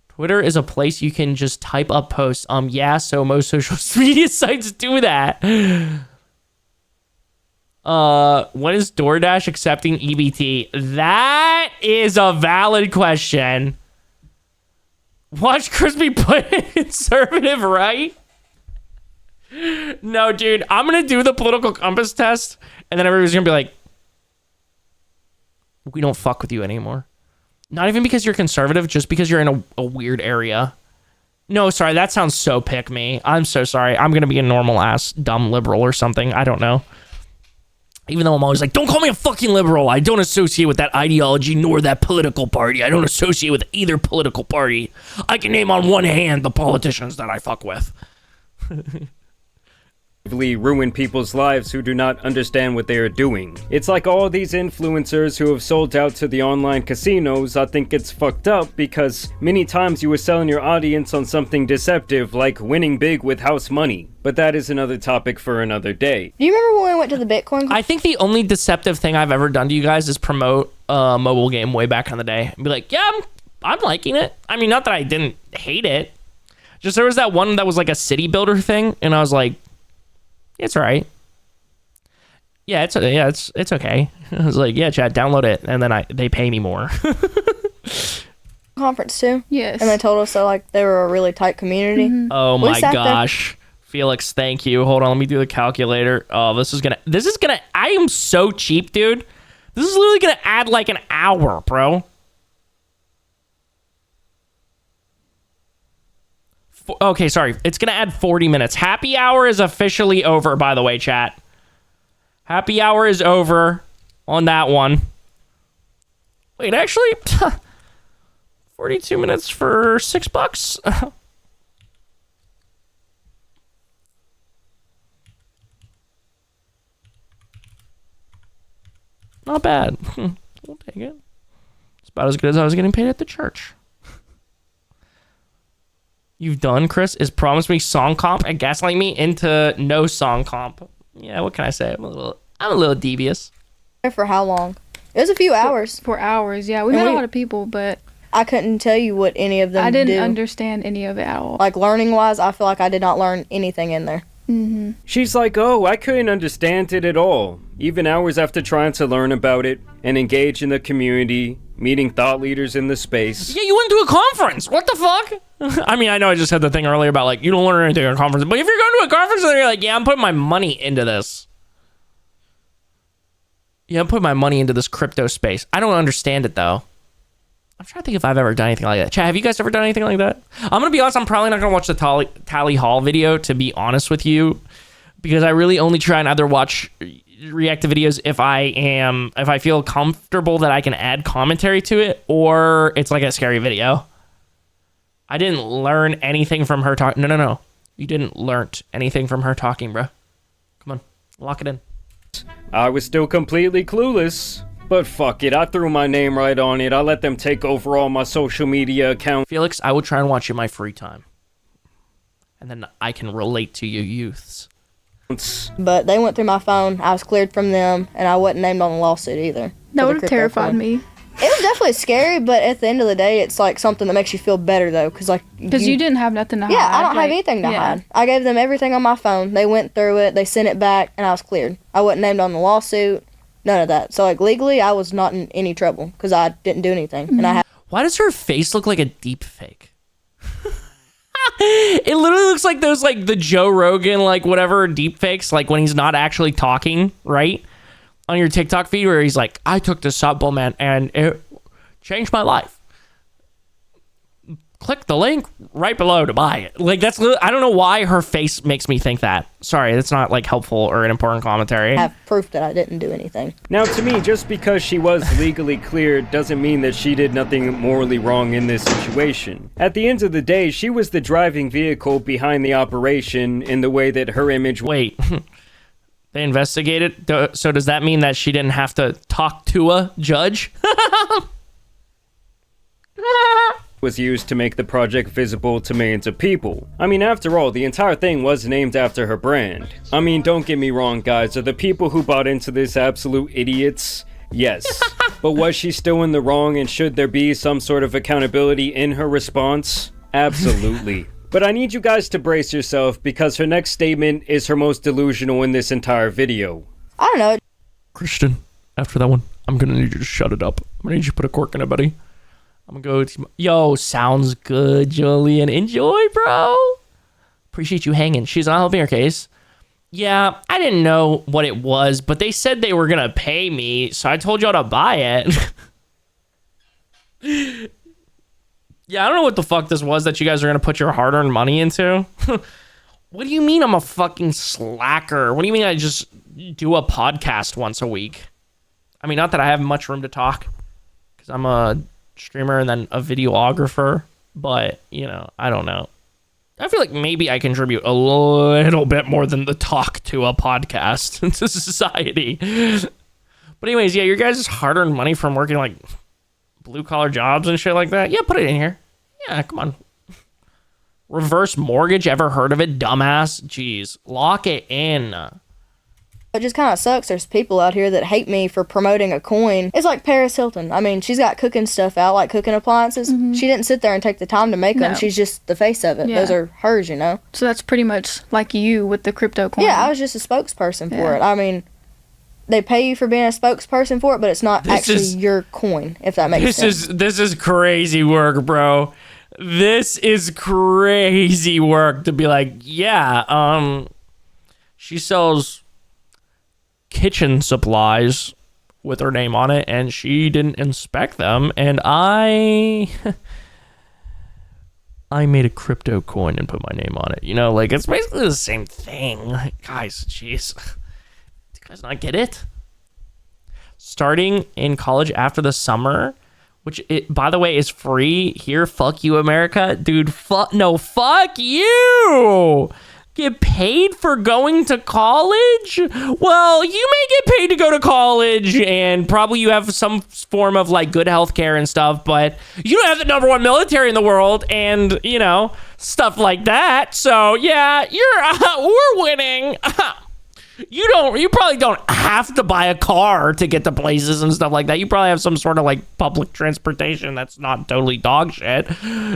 Twitter is a place you can just type up posts. Yeah, so most social media sites do that. When is DoorDash accepting EBT? That is a valid question. Watch Crispy put it conservative, right? No, dude, I'm gonna do the political compass test, and then everybody's gonna be like, we don't fuck with you anymore. Not even because you're conservative, just because you're in a weird area. No, sorry, that sounds so pick me. I'm so sorry. I'm gonna be a normal ass dumb liberal or something. I don't know. Even though I'm always like, don't call me a fucking liberal. I don't associate with that ideology nor that political party. I don't associate with either political party. I can name on one hand the politicians that I fuck with. Ruin people's lives who do not understand what they are doing. It's like all these influencers who have sold out to the online casinos. I think it's fucked up because many times you were selling your audience on something deceptive like winning big with house money. But that is another topic for another day. Do you remember when we went to the Bitcoin? I think the only deceptive thing I've ever done to you guys is promote a mobile game way back in the day. And be like, yeah, I'm liking it. I mean, not that I didn't hate it. Just there was that one that was like a city builder thing. And I was like, it's all right. Yeah, it's okay. I was like, yeah, chat, download it, and then they pay me more. Conference too. Yes. And they told us that like they were a really tight community. Mm-hmm. Oh my gosh, Felix, thank you. Hold on, let me do the calculator. Oh, this is gonna. I am so cheap, dude. This is literally gonna add like an hour, bro. Okay, sorry. It's going to add 40 minutes. Happy hour is officially over, by the way, chat. Happy hour is over on that one. Wait, actually, 42 minutes for $6. Not bad. We'll take it. It's about as good as I was getting paid at the church. You've done, Chris, is promise me song comp and gaslight me into no song comp. Yeah, what can I say? I'm a little devious. For how long? It was a few hours. For hours, yeah. We met a lot of people, but I couldn't tell you what any of them I didn't do. understand any of it at all. Like learning wise, I feel like I did not learn anything in there. Mm-hmm. She's like, oh, I couldn't understand it at all. Even hours after trying to learn about it and engage in the community, meeting thought leaders in the space. Yeah, you went to a conference. What the fuck? I mean, I know I just said the thing earlier about like, you don't learn anything at a conference, but if you're going to a conference and you're like, yeah, I'm putting my money into this. Yeah, I'm putting my money into this crypto space. I don't understand it though. I'm trying to think if I've ever done anything like that. Chat, have you guys ever done anything like that? I'm going to be honest, I'm probably not going to watch the Tally Hall video, to be honest with you, because I really only try and either watch react to videos if I feel comfortable that I can add commentary to it, or it's like a scary video. I didn't learn anything from her talking. No. You didn't learn anything from her talking, bro. Come on, lock it in. I was still completely clueless. But fuck it, I threw my name right on it. I let them take over all my social media accounts. Felix, I would try and watch in my free time. And then I can relate to you youths. But they went through my phone. I was cleared from them, and I wasn't named on the lawsuit either. That would have terrified me. It was definitely scary, but at the end of the day, it's like something that makes you feel better, though. Because you didn't have nothing to hide. Yeah, I don't have anything to hide. I gave them everything on my phone. They went through it. They sent it back, and I was cleared. I wasn't named on the lawsuit. None of that. So, like, legally, I was not in any trouble because I didn't do anything. Mm-hmm. And Why does her face look like a deep fake? It literally looks like those, like, the Joe Rogan, like, whatever deep fakes, like, when he's not actually talking, right? On your TikTok feed where he's like, I took this supplement and it changed my life. Click the link right below to buy it. Like, that's, I don't know why her face makes me think that. Sorry, that's not, like, helpful or an important commentary. I have proof that I didn't do anything. Now, to me, just because she was legally cleared doesn't mean that she did nothing morally wrong in this situation. At the end of the day, she was the driving vehicle behind the operation in the way that her image... Wait, they investigated? So does that mean that she didn't have to talk to a judge? was used to make the project visible to millions of people. I mean, after all, the entire thing was named after her brand. I mean, don't get me wrong, guys, are the people who bought into this absolute idiots? Yes. But was she still in the wrong, and should there be some sort of accountability in her response? Absolutely. But I need you guys to brace yourself, because her next statement is her most delusional in this entire video. I don't know. Christian, after that one, I'm gonna need you to shut it up. I'm gonna need you to put a cork in it, buddy. I'm gonna go to... Yo, sounds good, Julian. Enjoy, bro. Appreciate you hanging. She's not helping her case. Yeah, I didn't know what it was, but they said they were gonna pay me, so I told y'all to buy it. Yeah, I don't know what the fuck this was that you guys are gonna put your hard-earned money into. What do you mean I'm a fucking slacker? What do you mean I just do a podcast once a week? I mean, not that I have much room to talk, because I'm a streamer and then a videographer, but, you know, I don't know. I feel like maybe I contribute a little bit more than the talk to a podcast to society. But anyways, yeah, your guys' hard-earned money from working, like, blue-collar jobs and shit like that, yeah, put it in here. Yeah, come on. Reverse mortgage, ever heard of it, dumbass? Jeez, lock it in. It just kind of sucks. There's people out here that hate me for promoting a coin. It's like Paris Hilton. I mean, she's got cooking stuff out, like cooking appliances. She didn't sit there and take the time to make them. She's just the face of it. Yeah. Those are hers, you know? So that's pretty much like you with the crypto coin. Yeah, I was just a spokesperson for it. I mean, they pay you for being a spokesperson for it, but it's not your coin, if that makes sense. This is crazy work, bro. This is crazy work to be like, yeah, she sells kitchen supplies with her name on it, and she didn't inspect them, and I made a crypto coin and put my name on it. You know, like, it's basically the same thing. Guys, jeez. Do you guys not get it? Starting in college after the summer, which, by the way, is free here. Fuck you, America. Dude, fuck you. Get paid for going to college? Well, you may get paid to go to college, and probably you have some form of, like, good health care and stuff, but you don't have the #1 military in the world, and, you know, stuff like that. So, yeah, we're winning. You probably don't have to buy a car to get to places and stuff like that. You probably have some sort of, like, public transportation that's not totally dog shit.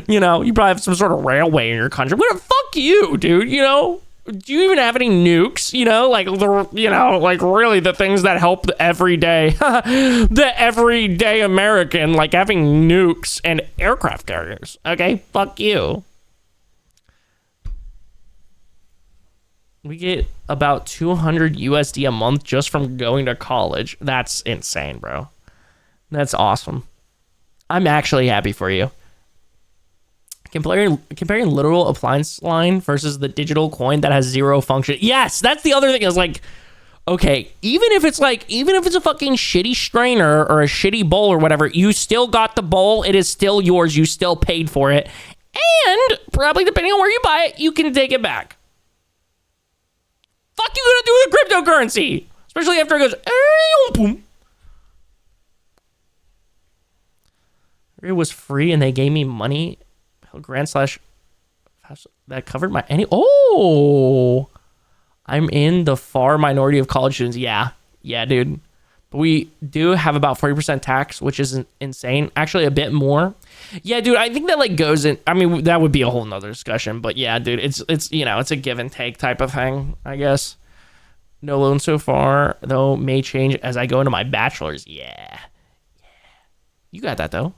You know, you probably have some sort of railway in your country. But fuck you, dude, you know? Do you even have any nukes? You know, like, like, really the things that help the everyday American, like having nukes and aircraft carriers. Okay, fuck you. We get about 200 USD a month just from going to college. That's insane, bro. That's awesome. I'm actually happy for you. Comparing literal appliance line versus the digital coin that has zero function. Yes, that's the other thing. Is like, okay, even if it's a fucking shitty strainer or a shitty bowl or whatever, you still got the bowl. It is still yours. You still paid for it. And probably depending on where you buy it, you can take it back. Fuck you gonna do with cryptocurrency? Especially after it goes, boom. It was free and they gave me money. Grant / that covered my I'm in the far minority of college students. Yeah, dude. But we do have about 40% tax, which is insane. Actually, a bit more. Yeah, dude, I think that, like, goes in. I mean, that would be a whole nother discussion. But yeah, dude, it's you know, it's a give and take type of thing, I guess. No loan so far, though, may change as I go into my bachelor's. Yeah. You got that, though.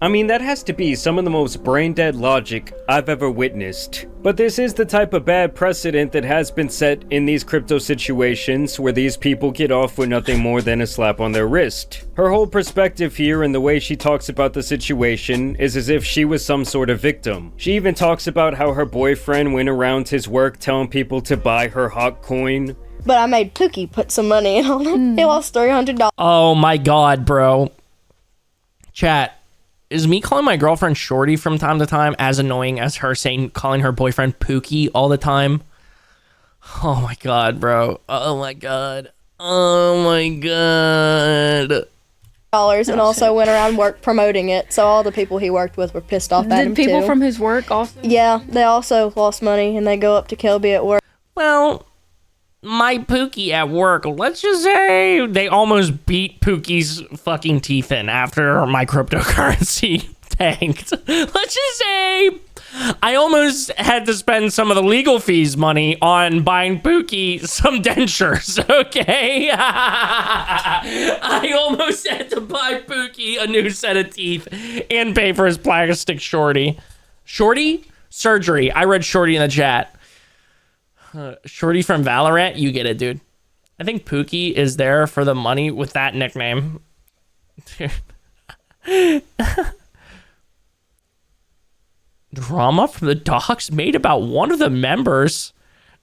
I mean, that has to be some of the most brain-dead logic I've ever witnessed. But this is the type of bad precedent that has been set in these crypto situations where these people get off with nothing more than a slap on their wrist. Her whole perspective here and the way she talks about the situation is as if she was some sort of victim. She even talks about how her boyfriend went around his work telling people to buy her hot coin. But I made Pookie put some money in on it. He lost $300. Oh my god, bro. Chat. Is me calling my girlfriend Shorty from time to time as annoying as her calling her boyfriend Pookie all the time? Oh my god, bro. Oh my god. Oh my god. and also went around work promoting it. So all the people he worked with were pissed off at him, Did people too. from his work also? Yeah, they also lost money, and they go up to Kelby at work. Well, my Pookie at work, let's just say they almost beat Pookie's fucking teeth in after my cryptocurrency tanked. Let's just say I almost had to spend some of the legal fees money on buying Pookie some dentures, okay? I almost had to buy Pookie a new set of teeth and pay for his plastic shorty. Shorty? Surgery. I read shorty in the chat. Shorty from Valorant, you get it, dude. I think Pookie is there for the money with that nickname. Drama from the docs made about one of the members.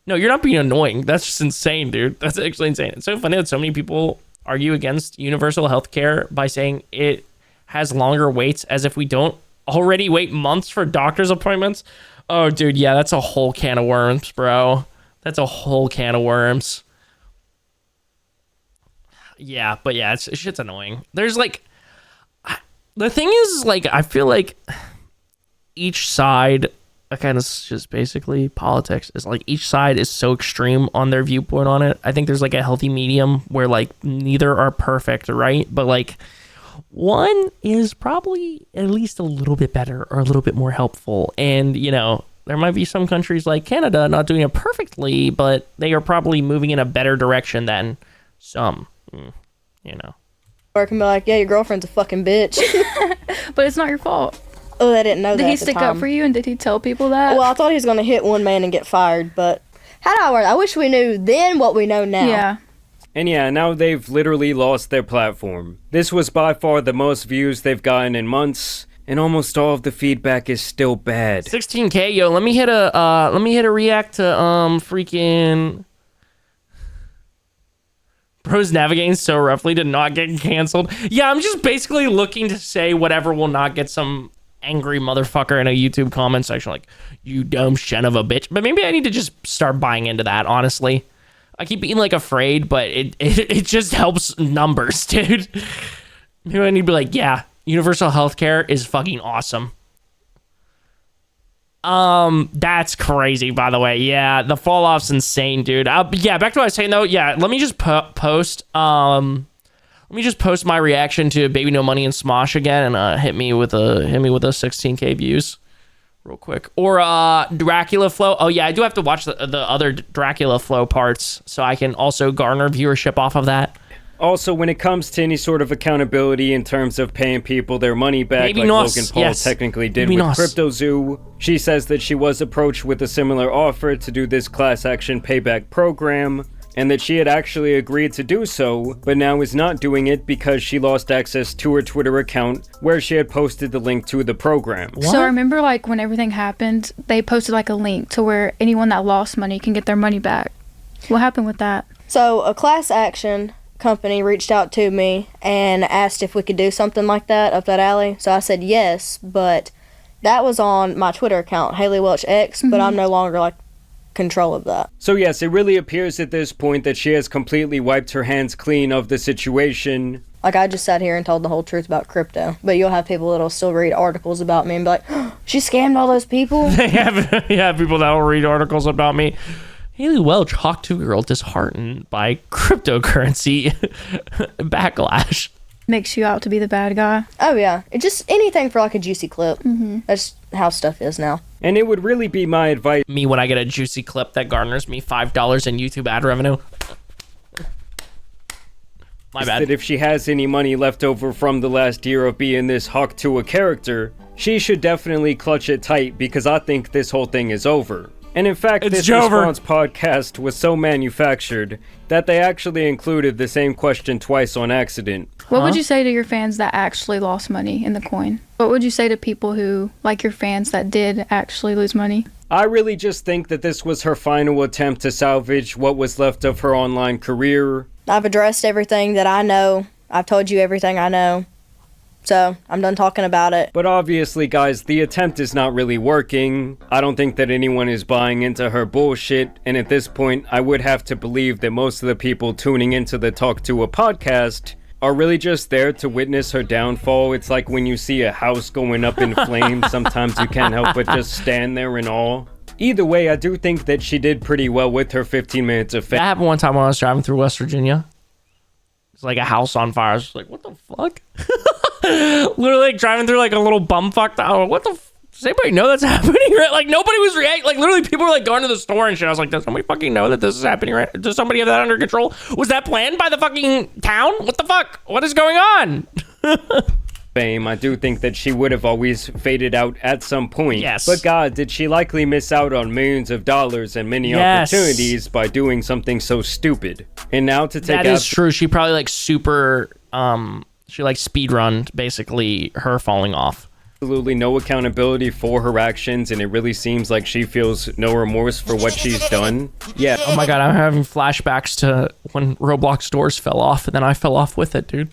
No, you're not being annoying. That's just insane, dude. That's actually insane. It's so funny that so many people argue against universal health care by saying it has longer waits, as if we don't already wait months for doctor's appointments. Oh, dude, yeah, that's a whole can of worms, bro. That's a whole can of worms. Yeah, but yeah, shit's annoying. There's like, the thing is, like, I feel like each side, kind of just basically politics, is like each side is so extreme on their viewpoint on it. I think there's like a healthy medium where like neither are perfect, right? But like one is probably at least a little bit better or a little bit more helpful. And, you know, there might be some countries like Canada not doing it perfectly, but they are probably moving in a better direction than some, you know. Work and be like, yeah, your girlfriend's a fucking bitch. But it's not your fault. Oh, they didn't know that. Did he stick up for you, and did he tell people that? Well, I thought he was going to hit one man and get fired, but how do I work? I wish we knew then what we know now. Yeah. And yeah, now they've literally lost their platform. This was by far the most views they've gotten in months, and almost all of the feedback is still bad. 16K, yo, let me hit a react to freaking Bros navigating so roughly to not get canceled. Yeah, I'm just basically looking to say whatever will not get some angry motherfucker in a YouTube comment section like, you dumb son of a bitch. But maybe I need to just start buying into that, honestly. I keep being like afraid, but it just helps numbers, dude. Maybe I need to be like, yeah, universal healthcare is fucking awesome. That's crazy, by the way. Yeah, the fall off's insane, dude. Yeah, back to what I was saying though. Yeah, let me just post my reaction to Baby No Money and Smosh again, and hit me with a 16K views real quick. Or Dracula Flow. Oh yeah, I do have to watch the other Dracula Flow parts so I can also garner viewership off of that. Also, when it comes to any sort of accountability in terms of paying people their money back, Baby like Nos, Logan Paul yes. technically did Baby with Nos. CryptoZoo, she says that she was approached with a similar offer to do this class action payback program, and that she had actually agreed to do so, but now is not doing it because she lost access to her Twitter account where she had posted the link to the program. What? So I remember like when everything happened, they posted like a link to where anyone that lost money can get their money back. What happened with that? So a class action company reached out to me and asked if we could do something like that up that alley. So I said yes, but that was on my Twitter account, Haley Welch X, but I'm no longer like control of that. So yes, it really appears at this point that she has completely wiped her hands clean of the situation. Like, I just sat here and told the whole truth about crypto, but you'll have people that'll still read articles about me and be like, oh, she scammed all those people. They have people that will read articles about me. Haley Welch, Hawk 2 girl, disheartened by cryptocurrency backlash. Makes you out to be the bad guy. Oh yeah, it just anything for like a juicy clip. That's how stuff is now. And it would really be my advice. Me when I get a juicy clip that garners me $5 in YouTube ad revenue. My bad. That if she has any money left over from the last year of being this Hawk Tuah character, she should definitely clutch it tight, because I think this whole thing is over. And in fact, this response podcast was so manufactured that they actually included the same question twice on accident. What would you say to your fans that actually lost money in the coin? What would you say to people who, like your fans, that did actually lose money? I really just think that this was her final attempt to salvage what was left of her online career. I've addressed everything that I know. I've told you everything I know. So, I'm done talking about it. But obviously, guys, the attempt is not really working. I don't think that anyone is buying into her bullshit, and at this point, I would have to believe that most of the people tuning into the Talk to a podcast are really just there to witness her downfall. It's like when you see a house going up in flames, sometimes you can't help but just stand there in awe. Either way, I do think that she did pretty well with her 15 minutes of fame. That happened one time when I was driving through West Virginia. It's like a house on fire. I was just like, what the fuck? Literally like driving through like a little bumfuck town. What the does anybody know that's happening? Right? Like nobody was reacting. Like literally people were like going to the store and shit. I was like, does somebody fucking know that this is happening? Right? Does somebody have that under control? Was that planned by the fucking town? What the fuck? What is going on? Fame, I do think that she would have always faded out at some point. Yes. But God, did she likely miss out on millions of dollars and many opportunities by doing something so stupid? And now to take that is true. She probably like super she like speed run basically her falling off. Absolutely no accountability for her actions, and it really seems like she feels no remorse for what she's done. Yeah. Oh my god, I'm having flashbacks to when Roblox doors fell off and then I fell off with it, dude.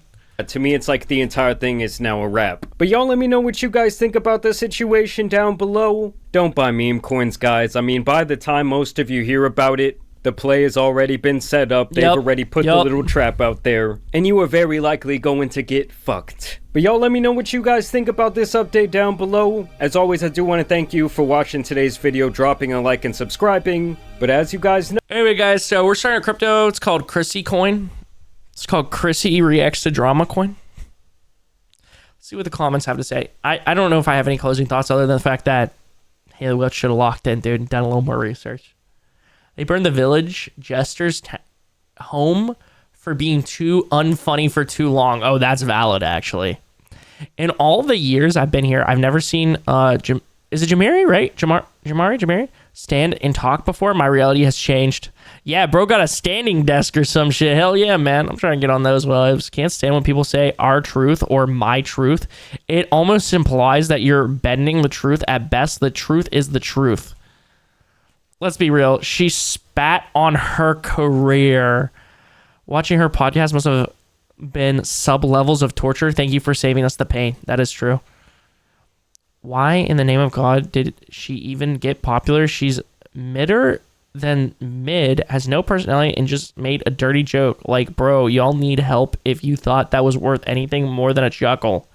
To me, it's like the entire thing is now a wrap. But y'all let me know what you guys think about the situation down below. Don't buy meme coins, guys. I mean, by the time most of you hear about it, the play has already been set up. They've already put the little trap out there. And you are very likely going to get fucked. But y'all let me know what you guys think about this update down below. As always, I do want to thank you for watching today's video, dropping a like and subscribing. But as you guys know... Anyway, guys, so we're starting a crypto. It's called Chrissy Coin. It's called Chrissy Reacts to Drama Coin. Let's see what the comments have to say. I don't know if I have any closing thoughts other than the fact that Haley Welch should have locked in, dude, and done a little more research. They burned the village jester's home for being too unfunny for too long. Oh, that's valid, actually. In all the years I've been here, I've never seen, is it Jamari, right? Jamari? Stand and talk before. My reality has changed. Yeah, bro got a standing desk or some shit. Hell yeah, man. I'm trying to get on those waves. Can't stand when people say our truth or my truth. It almost implies that you're bending the truth. At best, the truth is the truth. Let's be real. She spat on her career. Watching her podcast must have been sub-levels of torture. Thank you for saving us the pain. That is true. Why in the name of God did she even get popular? She's midder than mid, has no personality, and just made a dirty joke. Like, bro, y'all need help if you thought that was worth anything more than a chuckle.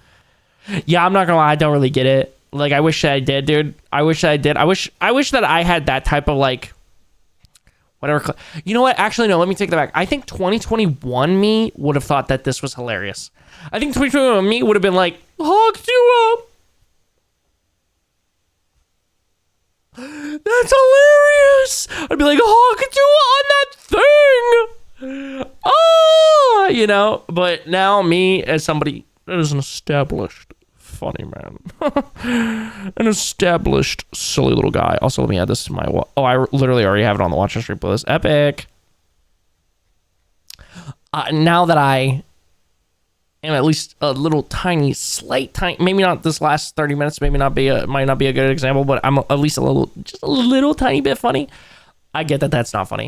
Yeah, I'm not gonna lie. I don't really get it. Like, I wish that I did, dude. I wish that I did. I wish that I had that type of, like, whatever. You know what? Actually, no, let me take that back. I think 2021 me would have thought that this was hilarious. I think 2021 me would have been like, Hawk Tuah. That's hilarious. I'd be like, Hawk Tuah on that thing. Oh, you know. But now me, as somebody that is an established funny man, an established silly little guy. Also, let me add this to my I literally already have it on the watch and stream playlist. Epic. Now that I am at least a little tiny, maybe not this last 30 minutes, might not be a good example, but I'm at least just a little tiny bit funny. I get that that's not funny.